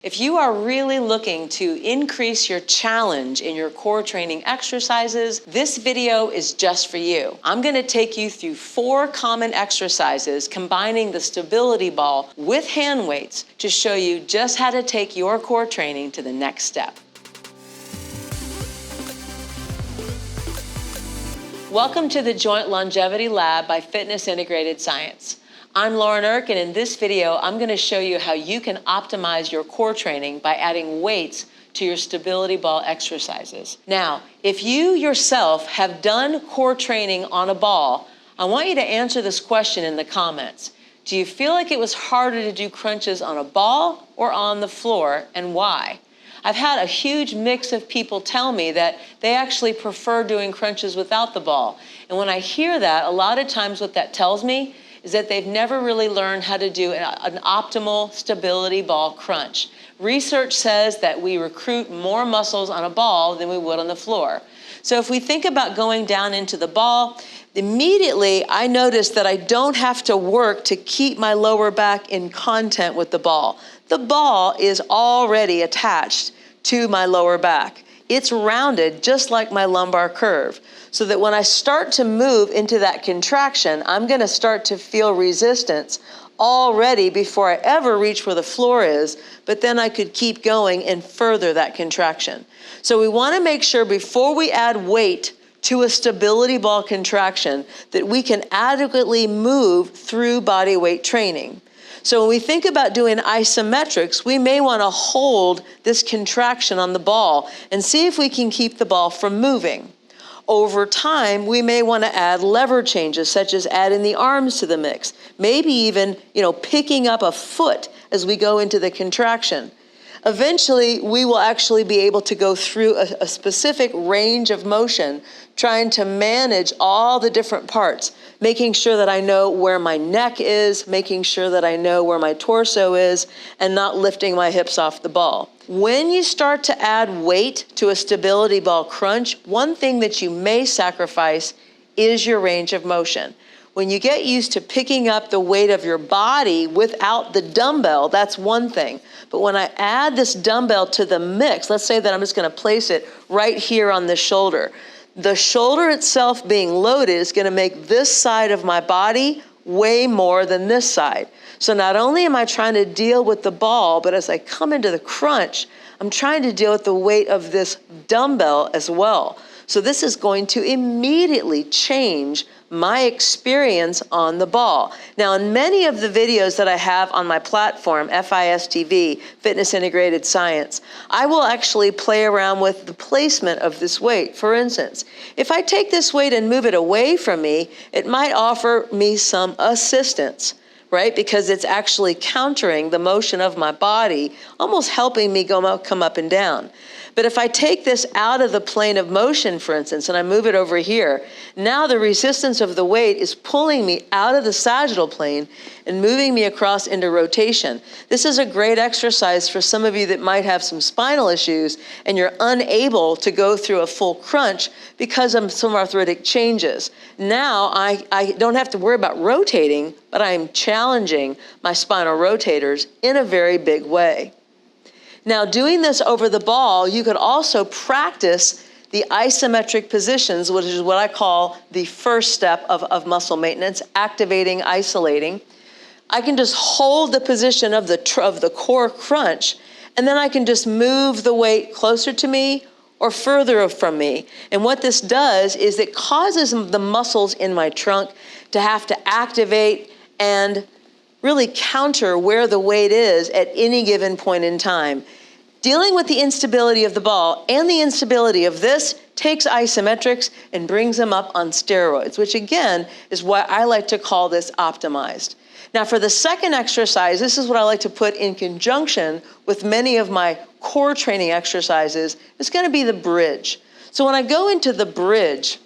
If you are really looking to increase your challenge in your core training exercises, this video is just for you. I'm going to take you through 4 common exercises combining the stability ball with hand weights to show you just how to take your core training to the next step. Welcome to the Joint Longevity Lab by Fitness Integrated Science. I'm Lauren Irk, and in this video, I'm going to show you how you can optimize your core training by adding weights to your stability ball exercises. Now, if you yourself have done core training on a ball, I want you to answer this question in the comments. Do you feel like it was harder to do crunches on a ball or on the floor, and why? I've had a huge mix of people tell me that they actually prefer doing crunches without the ball. And when I hear that, a lot of times what that tells me is that they've never really learned how to do an optimal stability ball crunch. Research says that we recruit more muscles on a ball than we would on the floor. So if we think about going down into the ball, immediately I notice that I don't have to work to keep my lower back in contact with the ball. The ball is already attached to my lower back. It's rounded just like my lumbar curve, so that when I start to move into that contraction, I'm going to start to feel resistance already before I ever reach where the floor is, but then I could keep going and further that contraction. So we want to make sure before we add weight to a stability ball contraction that we can adequately move through body weight training. So when we think about doing isometrics, we may want to hold this contraction on the ball and see if we can keep the ball from moving. Over time, we may want to add lever changes, such as adding the arms to the mix, maybe even, picking up a foot as we go into the contraction. Eventually, we will actually be able to go through a specific range of motion, trying to manage all the different parts, making sure that I know where my neck is, making sure that I know where my torso is, and not lifting my hips off the ball. When you start to add weight to a stability ball crunch, one thing that you may sacrifice is your range of motion. When you get used to picking up the weight of your body without the dumbbell, that's one thing. But when I add this dumbbell to the mix, let's say that I'm just going to place it right here on the shoulder. The shoulder itself being loaded is going to make this side of my body way more than this side. So not only am I trying to deal with the ball, but as I come into the crunch, I'm trying to deal with the weight of this dumbbell as well. So this is going to immediately change my experience on the ball. Now, in many of the videos that I have on my platform, FISTV, Fitness Integrated Science, I will actually play around with the placement of this weight. For instance, if I take this weight and move it away from me, it might offer me some assistance, right? Because it's actually countering the motion of my body, almost helping me come up and down. But if I take this out of the plane of motion, for instance, and I move it over here, now the resistance of the weight is pulling me out of the sagittal plane and moving me across into rotation. This is a great exercise for some of you that might have some spinal issues and you're unable to go through a full crunch because of some arthritic changes. Now I don't have to worry about rotating, but I'm challenging my spinal rotators in a very big way. Now, doing this over the ball, you could also practice the isometric positions, which is what I call the first step of muscle maintenance, activating, isolating. I can just hold the position of the core crunch, and then I can just move the weight closer to me or further from me. And what this does is it causes the muscles in my trunk to have to activate and really counter where the weight is at any given point in time. Dealing with the instability of the ball and the instability of this takes isometrics and brings them up on steroids, which again is what I like to call this optimized. Now for the second exercise, this is what I like to put in conjunction with many of my core training exercises. It's going to be the bridge. So when I go into the bridge,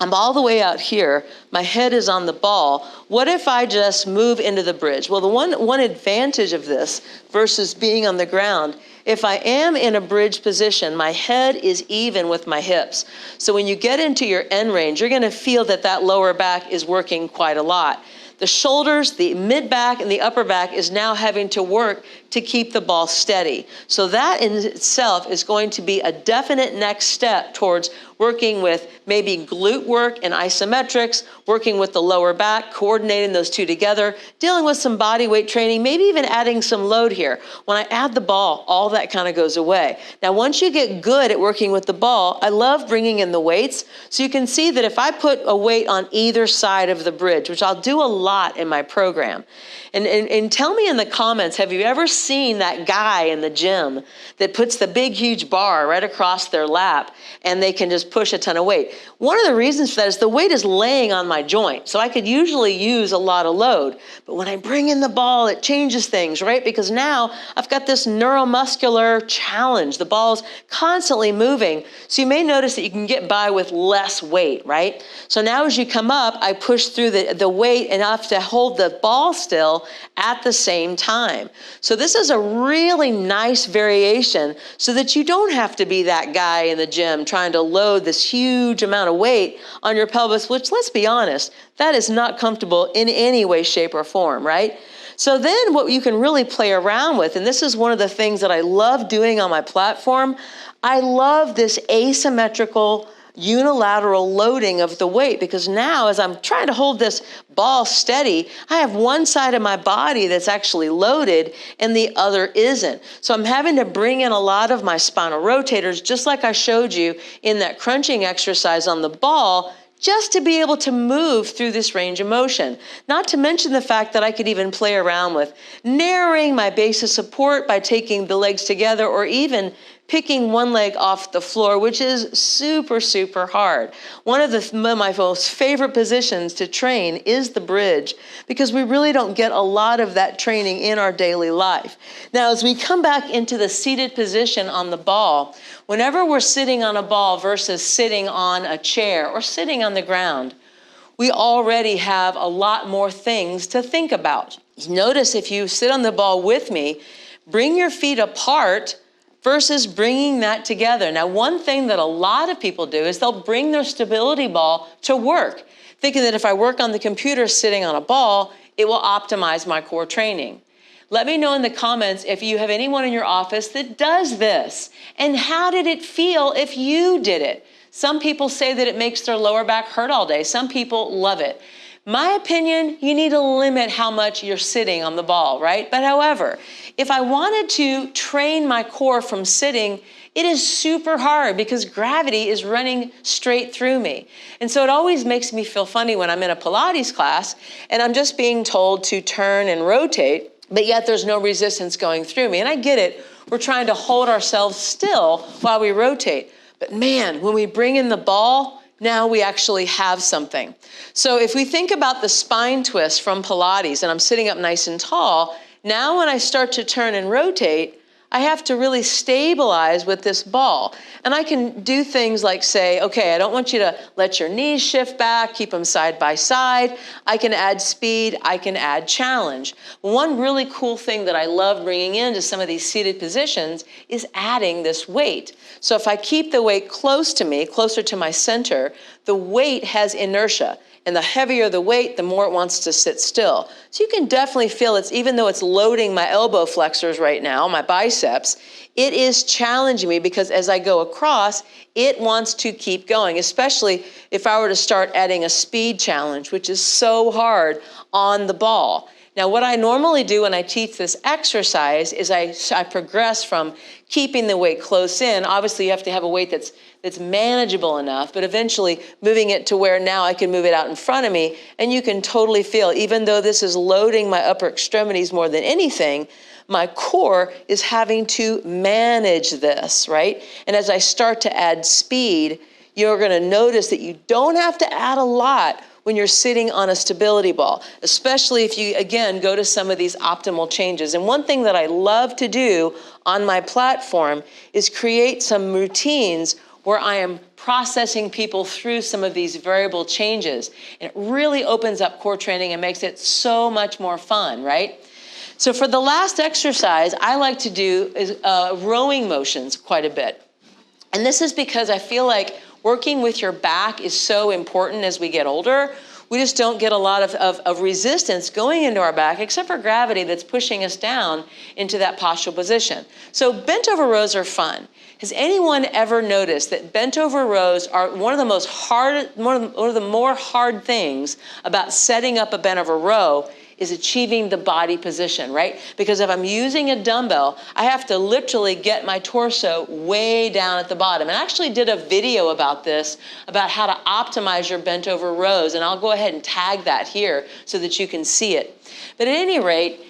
I'm all the way out here, my head is on the ball. What if I just move into the bridge? Well, the one advantage of this versus being on the ground, if I am in a bridge position, my head is even with my hips. So when you get into your end range, you're going to feel that that lower back is working quite a lot. The shoulders, the mid-back, and the upper back is now having to work to keep the ball steady. So that in itself is going to be a definite next step towards working with maybe glute work and isometrics, working with the lower back, coordinating those two together, dealing with some body weight training, maybe even adding some load here. When I add the ball, all that kind of goes away. Now, once you get good at working with the ball, I love bringing in the weights. So you can see that if I put a weight on either side of the bridge, which I'll do a lot in my program, and tell me in the comments, have you ever seen that guy in the gym that puts the big, huge bar right across their lap and they can just push a ton of weight? One of the reasons for that is the weight is laying on my joint. So I could usually use a lot of load. But when I bring in the ball, it changes things, right? Because now I've got this neuromuscular challenge. The ball's constantly moving. So you may notice that you can get by with less weight, right? So now as you come up, I push through the weight enough to hold the ball still at the same time. So this is a really nice variation so that you don't have to be that guy in the gym trying to load this huge amount of weight on your pelvis, which, let's be honest, that is not comfortable in any way, shape, or form, right? So then what you can really play around with, and this is one of the things that I love doing on my platform, I love this asymmetrical unilateral loading of the weight, because now as I'm trying to hold this ball steady, I have one side of my body that's actually loaded and the other isn't. So I'm having to bring in a lot of my spinal rotators, just like I showed you in that crunching exercise on the ball, just to be able to move through this range of motion. Not to mention the fact that I could even play around with narrowing my base of support by taking the legs together, or even picking one leg off the floor, which is super, super hard. One of my most favorite positions to train is the bridge, because we really don't get a lot of that training in our daily life. Now, as we come back into the seated position on the ball, whenever we're sitting on a ball versus sitting on a chair or sitting on the ground, we already have a lot more things to think about. Notice if you sit on the ball with me, bring your feet apart versus bringing that together. Now, one thing that a lot of people do is they'll bring their stability ball to work, thinking that if I work on the computer sitting on a ball, it will optimize my core training. Let me know in the comments if you have anyone in your office that does this, and how did it feel if you did it? Some people say that it makes their lower back hurt all day. Some people love it. My opinion, you need to limit how much you're sitting on the ball, right? But however, if I wanted to train my core from sitting, it is super hard because gravity is running straight through me. And so it always makes me feel funny when I'm in a Pilates class and I'm just being told to turn and rotate, but yet there's no resistance going through me. And I get it. We're trying to hold ourselves still while we rotate. But man, when we bring in the ball, now we actually have something. So if we think about the spine twist from Pilates, and I'm sitting up nice and tall, now when I start to turn and rotate, I have to really stabilize with this ball. And I can do things like say, okay, I don't want you to let your knees shift back, keep them side by side. I can add speed, I can add challenge. One really cool thing that I love bringing into some of these seated positions is adding this weight. So if I keep the weight close to me, closer to my center, the weight has inertia. And the heavier the weight, the more it wants to sit still. So you can definitely feel it's, even though it's loading my elbow flexors right now, my biceps, it is challenging me because as I go across, it wants to keep going, especially if I were to start adding a speed challenge, which is so hard on the ball. Now, what I normally do when I teach this exercise is I progress from keeping the weight close in. Obviously, you have to have a weight that's manageable enough, but eventually moving it to where now I can move it out in front of me, and you can totally feel, even though this is loading my upper extremities more than anything, my core is having to manage this, right? And as I start to add speed, you're gonna notice that you don't have to add a lot when you're sitting on a stability ball, especially if you, again, go to some of these optimal changes. And one thing that I love to do on my platform is create some routines where I am processing people through some of these variable changes. And it really opens up core training and makes it so much more fun, right? So for the last exercise, I like to do is rowing motions quite a bit. And this is because I feel like working with your back is so important as we get older. we just don't get a lot of resistance going into our back, except for gravity that's pushing us down into that postural position. So bent over rows are fun. Has anyone ever noticed that bent over rows are one of the more hard things about setting up a bent over row is achieving the body position, right? Because if I'm using a dumbbell, I have to literally get my torso way down at the bottom. And I actually did a video about this, about how to optimize your bent over rows, and I'll go ahead and tag that here so that you can see it. But at any rate,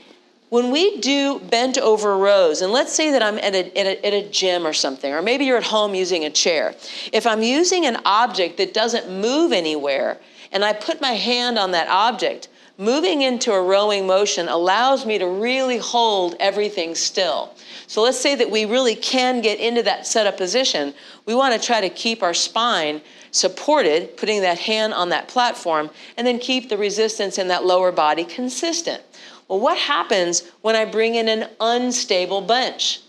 when we do bent over rows, and let's say that I'm at a gym or something, or maybe you're at home using a chair. If I'm using an object that doesn't move anywhere, and I put my hand on that object, moving into a rowing motion allows me to really hold everything still. So let's say that we really can get into that setup position. We want to try to keep our spine supported, putting that hand on that platform, and then keep the resistance in that lower body consistent. Well, what happens when I bring in an unstable bench?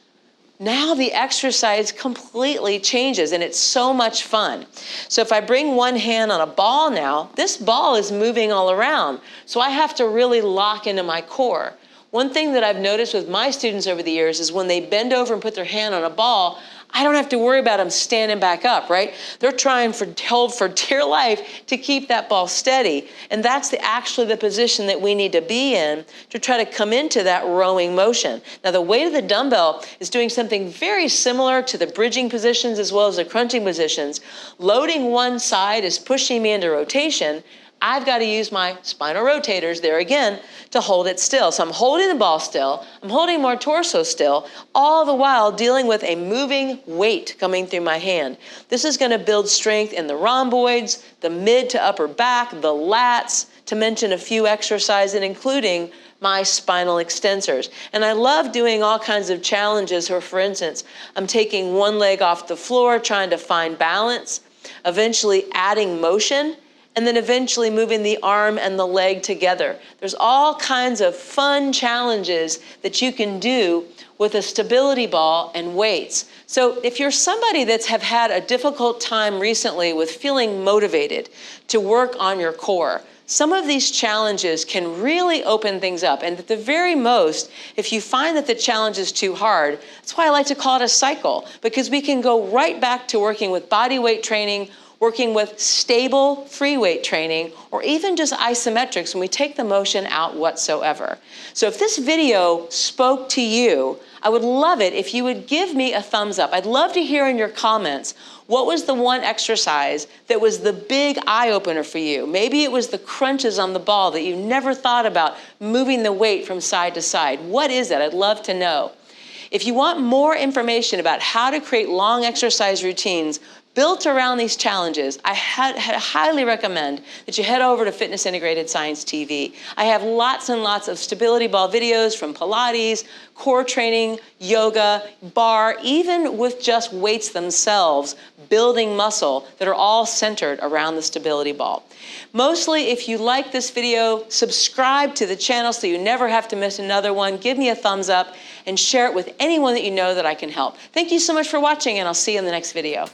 Now the exercise completely changes, and it's so much fun. So if I bring one hand on a ball now, this ball is moving all around. So I have to really lock into my core. One thing that I've noticed with my students over the years is when they bend over and put their hand on a ball, I don't have to worry about them standing back up, right? They're trying to hold for dear life to keep that ball steady. And that's actually the position that we need to be in to try to come into that rowing motion. Now, the weight of the dumbbell is doing something very similar to the bridging positions as well as the crunching positions. Loading one side is pushing me into rotation. I've got to use my spinal rotators there again to hold it still. So I'm holding the ball still, I'm holding my torso still, all the while dealing with a moving weight coming through my hand. This is going to build strength in the rhomboids, the mid to upper back, the lats, to mention a few exercises, including my spinal extensors. And I love doing all kinds of challenges where, for instance, I'm taking one leg off the floor, trying to find balance, eventually adding motion, and then eventually moving the arm and the leg together. There's all kinds of fun challenges that you can do with a stability ball and weights. So if you're somebody that's have had a difficult time recently with feeling motivated to work on your core, some of these challenges can really open things up. And at the very most, if you find that the challenge is too hard, that's why I like to call it a cycle, because we can go right back to working with body weight training, working with stable free weight training, or even just isometrics when we take the motion out whatsoever. So if this video spoke to you, I would love it if you would give me a thumbs up. I'd love to hear in your comments, what was the one exercise that was the big eye-opener for you? Maybe it was the crunches on the ball that you never thought about, moving the weight from side to side. What is it? I'd love to know. If you want more information about how to create long exercise routines built around these challenges, I highly recommend that you head over to Fitness Integrated Science TV. I have lots and lots of stability ball videos from Pilates, core training, yoga, bar, even with just weights themselves, building muscle, that are all centered around the stability ball. Mostly, if you like this video, subscribe to the channel so you never have to miss another one. Give me a thumbs up and share it with anyone that you know that I can help. Thank you so much for watching, and I'll see you in the next video.